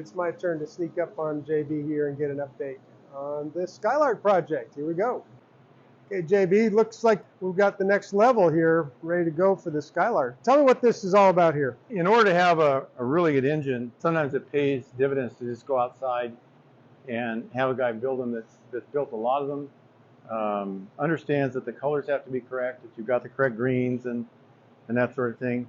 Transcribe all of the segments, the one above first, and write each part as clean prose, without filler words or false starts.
It's my turn to sneak up on JB here and get an update on this Skylark project. Here we go. Okay, JB, looks like we've got the next level here ready to go for the Skylark. Tell me what this is all about here. In order to have a really good engine, sometimes it pays dividends to just go outside and have a guy build them that's built a lot of them, understands that the colors have to be correct, that you've got the correct greens and that sort of thing.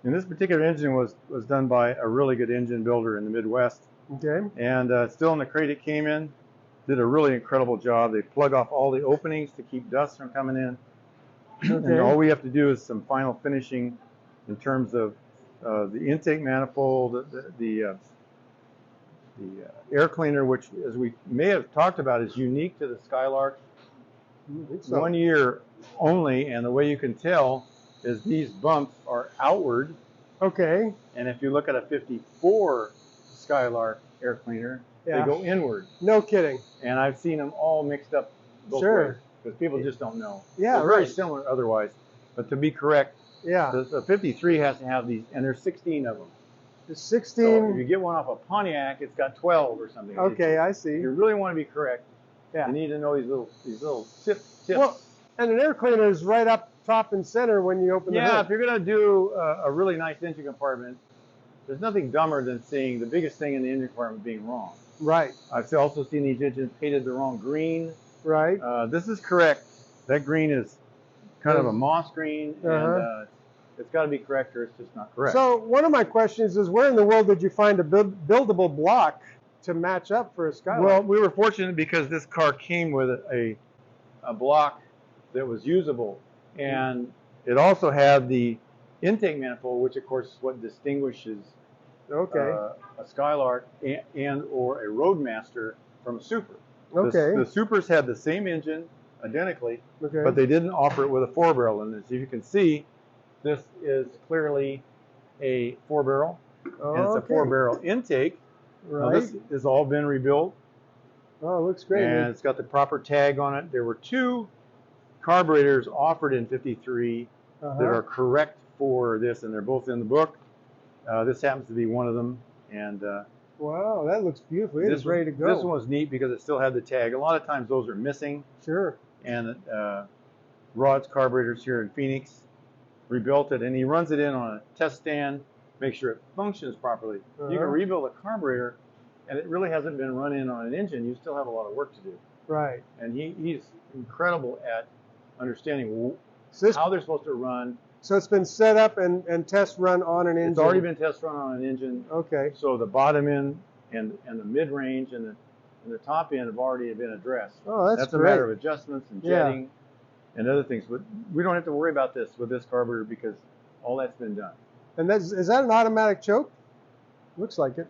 And this particular engine was done by a really good engine builder in the Midwest. Okay. And still in the crate it came in, did a really incredible job. They plug off all the openings to keep dust from coming in. Okay. And all we have to do is some final finishing in terms of the intake manifold, the air cleaner, which, as we may have talked about, is unique to the Skylark. So. 1 year only, and the way you can tell is these bumps are outward. Okay. And if you look at a 54 Skylark air cleaner, they go inward. No kidding. And I've seen them all mixed up both ways, because people just don't know. Yeah, they're very similar otherwise. But to be correct, the 53 has to have these, and there's 16 of them. There's 16. So if you get one off a Pontiac, it's got 12 or something. Okay, I see. If you really want to be correct, you need to know these little tips. Well, and an air cleaner is right up top and center when you open the hood. Yeah, if you're going to do a really nice engine compartment, there's nothing dumber than seeing the biggest thing in the engine compartment being wrong. Right. I've also seen these engines painted the wrong green. Right. This is correct. That green is kind of a moss green, and it's got to be correct or it's just not correct. So one of my questions is, where in the world did you find a buildable block to match up for a Skylark? Well, we were fortunate because this car came with a block that was usable, and it also had the intake manifold, which of course is what distinguishes a Skylark and or a Roadmaster from a Super. Okay. The Supers had the same engine identically, but they didn't offer it with a 4-barrel. And as you can see, this is clearly a 4-barrel, and it's a 4-barrel intake. Right. Now, this has all been rebuilt. Oh, it looks great. And it's got the proper tag on it. There were 2 carburetors offered in 53 that are correct for this, and they're both in the book. This happens to be one of them. And wow, that looks beautiful. It is ready to go. This one was neat because it still had the tag. A lot of times those are missing. Sure. And Rod's Carburetors here in Phoenix rebuilt it, and he runs it in on a test stand, make sure it functions properly. You can rebuild a carburetor, and it really hasn't been run in on an engine. You still have a lot of work to do. Right. And he's incredible at understanding how they're supposed to run. So it's been set up and test run on an engine. It's already been test run on an engine. Okay. So the bottom end and the mid range and the top end have already been addressed. Oh, that's great. A matter of adjustments and jetting and other things. But we don't have to worry about this with this carburetor because all that's been done. And is that an automatic choke? Looks like it.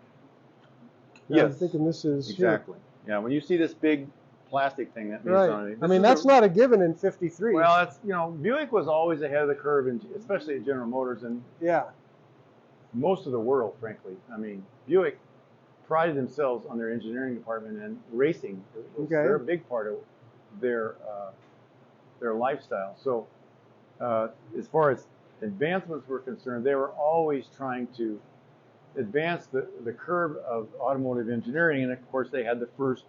Yes. I'm thinking this is exactly. Yeah. When you see this big plastic thing, that means on it. I mean, that's not a given in 53. Well, it's Buick was always ahead of the curve, especially at General Motors and most of the world, frankly. I mean, Buick prided themselves on their engineering department, and racing they're a big part of their lifestyle. So as far as advancements were concerned, they were always trying to advance the curve of automotive engineering, and of course they had the first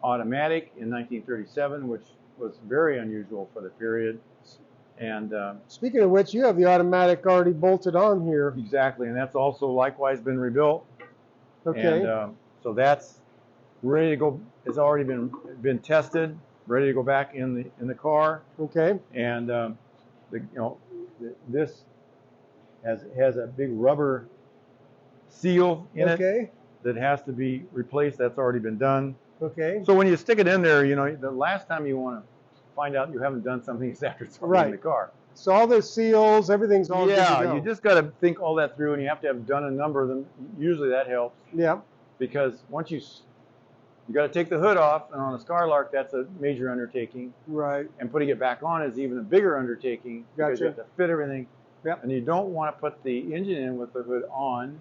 automatic in 1937, which was very unusual for the period. And speaking of which, you have the automatic already bolted on here. Exactly, and that's also likewise been rebuilt. Okay. And so that's ready to go. It's already been tested, ready to go back in the car. Okay. And this has a big rubber seal in it that has to be replaced. That's already been done. Okay. So when you stick it in there, the last time you want to find out you haven't done something is after it's already in the car. So all the seals, everything's all good to go. You just got to think all that through, and you have to have done a number of them. Usually that helps. Yeah. Because once you got to take the hood off, and on a Skylark that's a major undertaking. Right. And putting it back on is even a bigger undertaking because you have to fit everything. Yep. And you don't want to put the engine in with the hood on.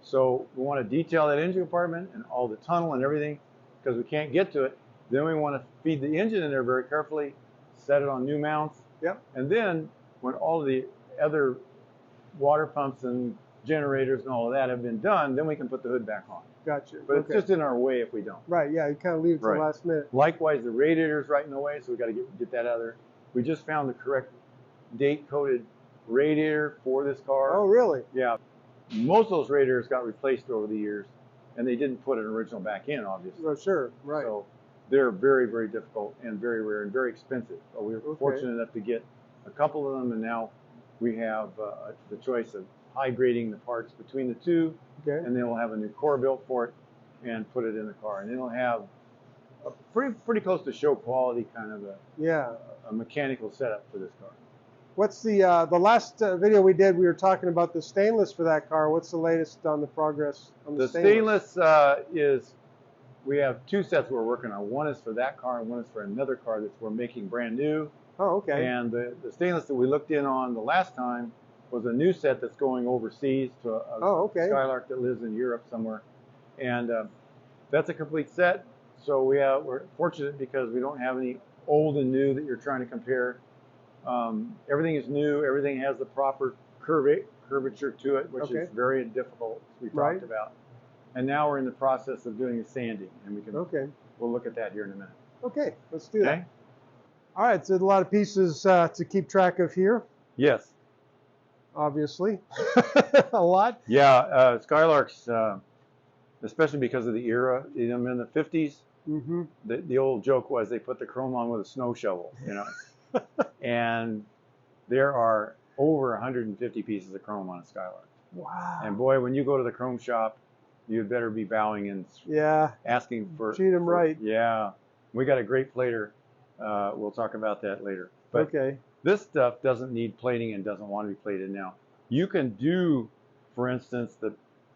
So we want to detail that engine compartment and all the tunnel and everything, because we can't get to it. Then we want to feed the engine in there very carefully, set it on new mounts. Yep. And then when all of the other water pumps and generators and all of that have been done, then we can put the hood back on. Gotcha. But it's just in our way if we don't. Right, yeah, you kind of leave it to the last minute. Likewise, the radiator's right in the way, so we got to get that out of there. We just found the correct date-coded radiator for this car. Oh, really? Yeah. Most of those radiators got replaced over the years, and they didn't put an original back in, obviously. Oh, sure, right. So they're very, very difficult and very rare and very expensive. But we were fortunate enough to get a couple of them, and now we have the choice of high grading the parts between the two, and then we'll have a new core built for it and put it in the car. And it'll have a pretty close to show quality kind of a mechanical setup for this car. What's the last video we did, we were talking about the stainless for that car. What's the latest on the progress on the stainless? Stainless is, we have two sets we're working on. One is for that car and one is for another car that we're making brand new. Oh, okay. And the stainless that we looked in on the last time was a new set that's going overseas to a Skylark that lives in Europe somewhere. And that's a complete set. So we're fortunate because we don't have any old and new that you're trying to compare. Everything is new. Everything has the proper curvature to it, which is very difficult, as we talked about. And now we're in the process of doing the sanding, and we can we'll look at that here in a minute. Okay, let's do that. All right, so there's a lot of pieces to keep track of here. Yes. Obviously, a lot. Yeah, Skylarks, especially because of the era, in the 50s, the old joke was they put the chrome on with a snow shovel, you know. And there are over 150 pieces of chrome on a Skylark. Wow. And boy, when you go to the chrome shop, you'd better be bowing and asking for... Treat them right. Yeah. We got a great plater. We'll talk about that later. But this stuff doesn't need plating and doesn't want to be plated now. You can do, for instance,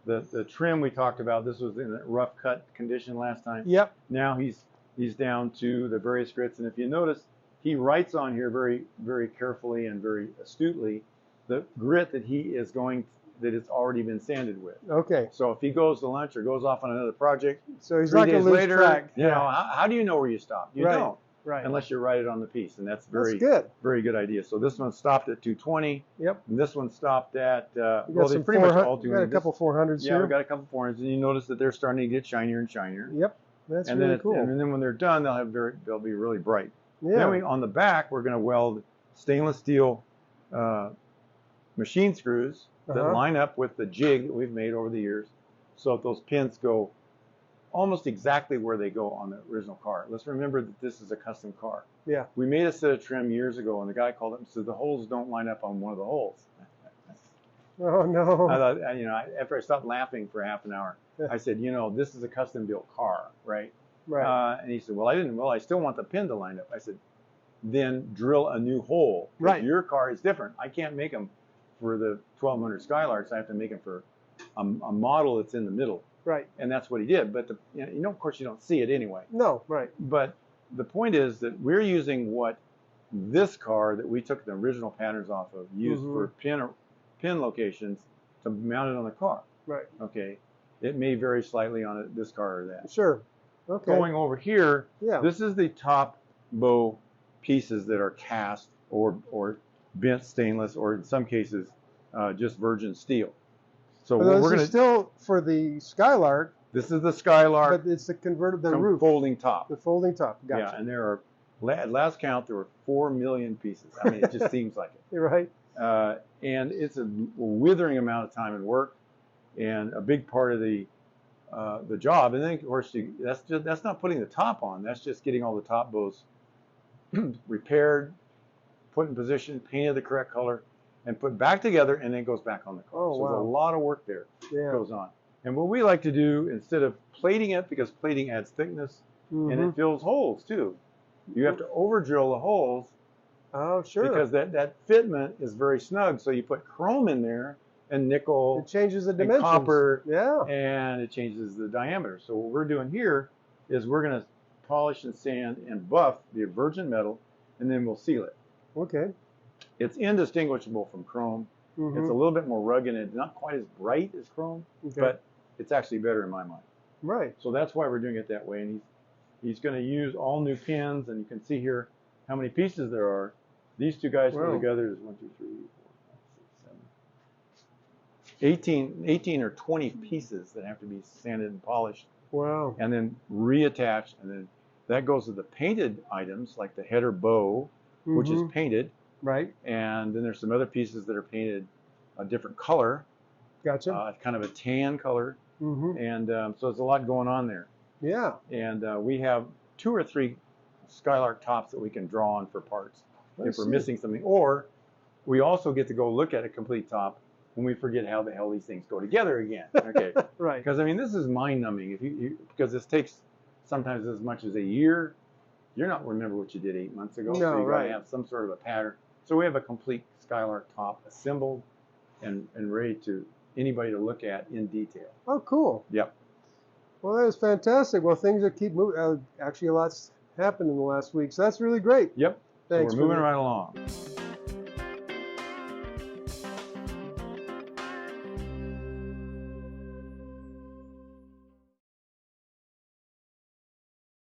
the trim we talked about. This was in a rough cut condition last time. Yep. Now he's down to the various grits. And if you notice, he writes on here very, very carefully and very astutely the grit that he is going that it's already been sanded with. Okay. So if he goes to lunch or goes off on another project, so he's not going to lose track. You know, how do you know where you stopped? You don't. Right. Unless you write it on the piece, and that's very good idea. So this one stopped at 220. Yep. And this one stopped at well, they pretty much all 200. We got a couple 400s here. Yeah, we got a couple 400s, and you notice that they're starting to get shinier and shinier. Yep. That's really cool. And then when they're done, they'll be really bright. Yeah. Then on the back, we're going to weld stainless steel machine screws that line up with the jig that we've made over the years, so that those pins go almost exactly where they go on the original car. Let's remember that this is a custom car. Yeah. We made a set of trim years ago, and the guy called up and said the holes don't line up on one of the holes. Oh no! I thought, you know, after I stopped laughing for half an hour, I said, you know, this is a custom built car, right? Right. And he said, well, I still want the pin to line up. I said, then drill a new hole. Right. Your car is different. I can't make them for the 1200 Skylarks. I have to make them for a model that's in the middle. Right. And that's what he did. But, you know, of course, you don't see it anyway. No, right. But the point is that we're using what this car that we took the original patterns off of used for pin locations to mount it on the car. Right. Okay. It may vary slightly on this car or that. Sure. Okay. Going over here, this is the top bow pieces that are cast or bent stainless, or in some cases, just virgin steel. So we're going to still for the Skylark. This is the Skylark. But it's the converted roof. Folding top. The folding top. Gotcha. Yeah, and there are at last count there were 4 million pieces. I mean, it just seems like it. You're right. And it's a withering amount of time and work, and a big part of the job. And then of course that's not putting the top on. That's just getting all the top bows repaired, put in position, painted the correct color, and put back together, and then goes back on the car. So there's a lot of work there that goes on. And what we like to do, instead of plating it, because plating adds thickness, and it fills holes too, you have to over drill the holes. Oh, sure. Because that fitment is very snug. So you put chrome in there and nickel. It changes the dimensions. And copper. Yeah. And it changes the diameter. So what we're doing here is we're going to polish and sand and buff the virgin metal, and then we'll seal it. Okay. It's indistinguishable from chrome. It's a little bit more rugged, and it's not quite as bright as chrome, but it's actually better in my mind. Right. So that's why we're doing it that way. And he's going to use all new pins, and you can see here how many pieces there are. These two guys put together is 1, 2, 3, 4, 5, 6, 18 or 20 pieces that have to be sanded and polished. Wow. And then reattached, and then that goes to the painted items like the header bow, which is painted. Right. And then there's some other pieces that are painted a different color. Gotcha. Kind of a tan color. And so there's a lot going on there. Yeah. And we have 2 or 3 Skylark tops that we can draw on for parts if we're missing something. Or we also get to go look at a complete top when we forget how the hell these things go together again. Okay. Right. Because I mean, this is mind-numbing. If because this takes sometimes as much as a year. You're not remember what you did 8 months ago. No, so you got right. to have some sort of a pattern. So we have a complete Skylark top assembled and ready to anybody to look at in detail. Oh, cool. Yep. Well, that was fantastic. Well, things that keep moving. Actually, a lot's happened in the last week, so that's really great. Yep. Thanks. So we're moving right along.